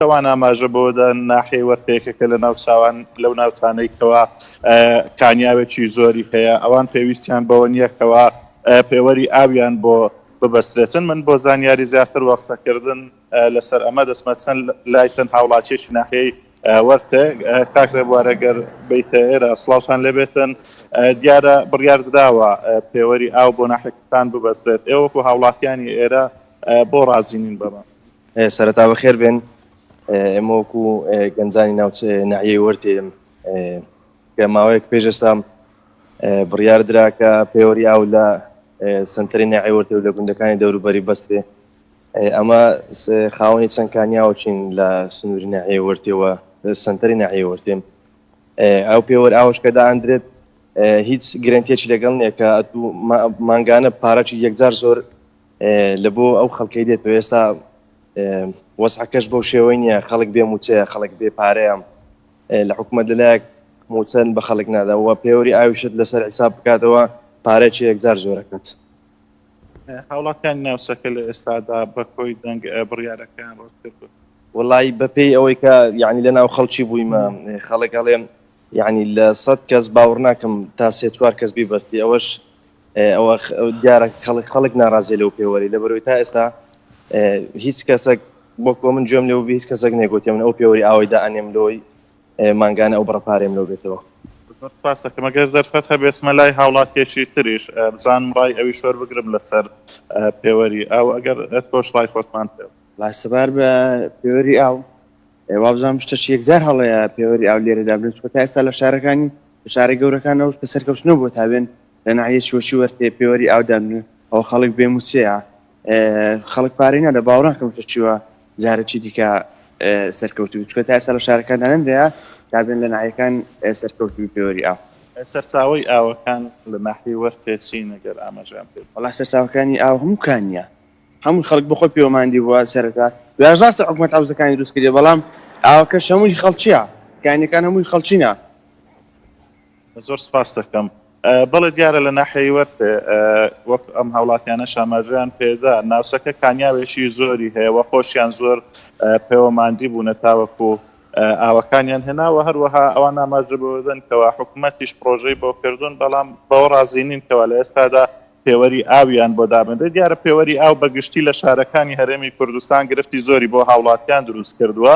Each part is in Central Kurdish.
کەوان ئاماژە بۆ دەن ناحیەی وەرپێکەکە لە ناو چاوان لەو ناوچانەی کانیاوێکی زۆری هەیە ئەوان پێویستیان بەوە نییە کەوا پێوەری ئاویان بۆ ببەسترێتن. من بۆ زانیاری زیاتر وە قسەکردن لەسەر ئەمە دەسمە چەند لای چەند هاوڵاتیەکی ناحیەی وەرتێ کاکرێ بوارەگەر بیتە ئێرە سڵاوتان لێبێتن دیارە بڕیاردراوە پێوەری ئاو بۆ ناحیەکەتان ببەسترێت. ئێوە وەکو هاوڵاتیانی ئێرە بۆ ڕازینین بەمە؟ سەرەتا بەخێر بێن. ئێمە وەکو گەنجانی ناحیەی وەرتێم کە ماوەیەک پێش ئێستا بڕیاردرا کە پێوەری ئاو لە سنتەری ناحیەی وەرتێ و لە گوندەکانی دەوروبەری بەستێ. ئەمە خاوەنی چەند کانیاوە چین لە سنووری ناحیەی وەرتێەوە سنتەری ناحیەی وەرتێم. ئەو پێوەر ئاوش کە دائەندرێت هیچ گرنتێکی لەگەڵ نییە کە مانگانە پارەی یەکجار زۆر لە بۆ ئەو خەڵکەی دێتەوە. ئێستا وەسعەکەش بەو شێوەی نییە خەڵک بێ موچەیە خەڵک بێ پارەیە لە حکوومەت لەلایەک موچەن بە خەڵک ناداوە پێوەری ئاویشت لەسەر حیساب بکاتەوە پارێکی یەکجار زۆرەکەت. هاوڵاتیان ناوچەکە لە ئێستادا بە کۆی دەنگ بڕیارەکان ڕۆژ کردو؟ وڵی بەپێی ئەوەی کە یعنی لە ناو خەڵکی بوویمە خەڵک هەڵێم یعنی لە 100 کەس باوەڕ ناکەم تا 3-4 کەس بیبەرتی. ئەوەش ئەوە دیارە خەڵک ناڕازێ لەو پێوەری لەبەرەوەی تا ئێستا هیچ کەسێک بۆکۆ من گوێم لێەوە هیچ کەسێک نێگوتی من ئەو پێوەری ئاوەیدا ئەنێم لەوەی مانگانە ئەو بڕەپارێم لەو بێتەوە. سپاس دەکەم. ئەگەر دەرفەت هەبێتمە لای هاوڵاتیەکی تریش بزانم ڕای ئەوی شۆر بگرم لەسەر پێوەری ئاو ئەگەر تۆش لای خۆتمان پێ لاسەبار بە پێوەری ئاو وا بزانم شتێکی یەکجار هەڵەیە پێوەری ئاو لێرەدا بن چۆ تا ئێستا لە شارەکانی لە شارە گەورەکانەوە کە سەرکەوتنەوە بۆ تابێن لە ناحیە چۆچی وەرتێ پێوەری ئاودان ئەو خەڵک بێ موچەیە خەڵک پارەی نەدە باوەڕ ناکەم چیوە جارێکی دیکە سەرکەوتوی چکە تا ئێستا لە شارەکان نەندەیە دابێن لە ناحیەکان سەرکەوتوی پێوەری ئاو. سەرچاوەی ئاوەکان لە ناحیەی وەرتێ چین ئەگەر ئاماژیان پێ؟ وەڵا سەرچاوەکانی ئاو هەموو کانیە هەموو خەڵک بەخۆی پەیوەماندی بووە سەرەتا دوێژ ڕاستە حکوومەت حەوزەکانی دروست کردێ بەڵام ئاوەکەش هەمووی خەڵکییە کانیەکان هەمووی خەڵچینە. زۆر سپاس دەکەم. بەڵێ دیارە لە ناحیەی وەرتێ وەک ئەم هاوڵاتیانە شاماژیان پێدا ناوچەکە کانیاوێکی زۆری هەیە وە خۆشیان زۆر پەیوەماندی بوونە تاوەکو ئاوەکانیان هێناوە هەروەها ئەوان ئاماژە بۆدەن کەوا حکوومەتیش پرۆژەی بۆ کردوون بەڵام بەوە ڕازینین کەوا لە ئێستادا پێوەری ئاویان بۆ دابنێت. دیارە پێوەری ئاو بەگشتی لە شارەکانی هەرێمی کوردستان گرفتی زۆری بۆ هاوڵاتیان دروست کردووە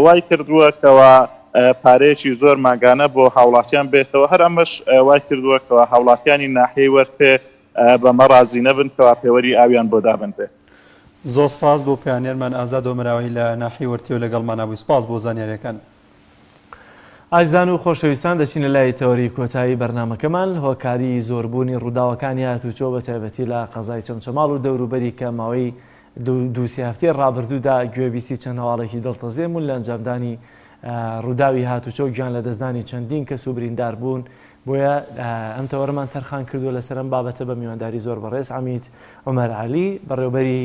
وای کردووە کەوا پارەیەکی زۆر ماگانە بۆ هاوڵاتیان بێتەوە. هەر ئەمەش وای کردووە کەوا هاوڵاتیانی ناحیەی وەرتێ بەمە ڕازی نەبن کەوا پێوەری ئاویان بۆ دابنێت. زۆر سپاس بۆ پایانێرمان ئازاد ومراوی لە ناحیەی وەرتێ و لەگەڵمان بووی. سپاس بۆ زانیاریەکان. ئازیزان و خۆشەویستان دەچینە لای تەوەری کۆتایی بەرنامەکەمان. هۆکاری زۆربوونی ڕووداوەکانی هاتوچۆ بە تایبەتی لە قەزای چەمچەماڵ و دەوروبەری کە ماوەی دووسێ هەفتەی ڕابردوودا گوێبیستی چەند هەواڵێکی دڵتەزێم و لە ئەنجامدانی ڕووداوی هاتوچۆ گیان لە دەستدانی چەندین کەس و بریندار بوون. بۆیە ئەم تەوەرەمان تەرخان کردووە لەسەر ئەم بابەتە بە میوانداری زۆر بەڕێز عەمید عومەر عەلی بەڕێوەبەری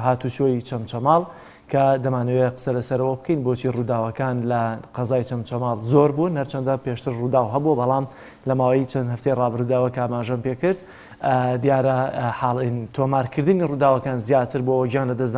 هاتوچۆی چەمچەماڵ کە دەمانەوێت قسە لەسەرەوە بکەین بۆچی ڕووداوەکان لە قەزای چەمچەماڵ زۆر بوون هەرچەندە پێشتر ڕووداو هەبوو بەڵام لە ماوەی چەند هەفتەی ڕابردووە کە ئاماژەم پێکرد دیارە تۆمارکردنی ڕووداوەکان زیاتر بۆ گیان لە دەستدان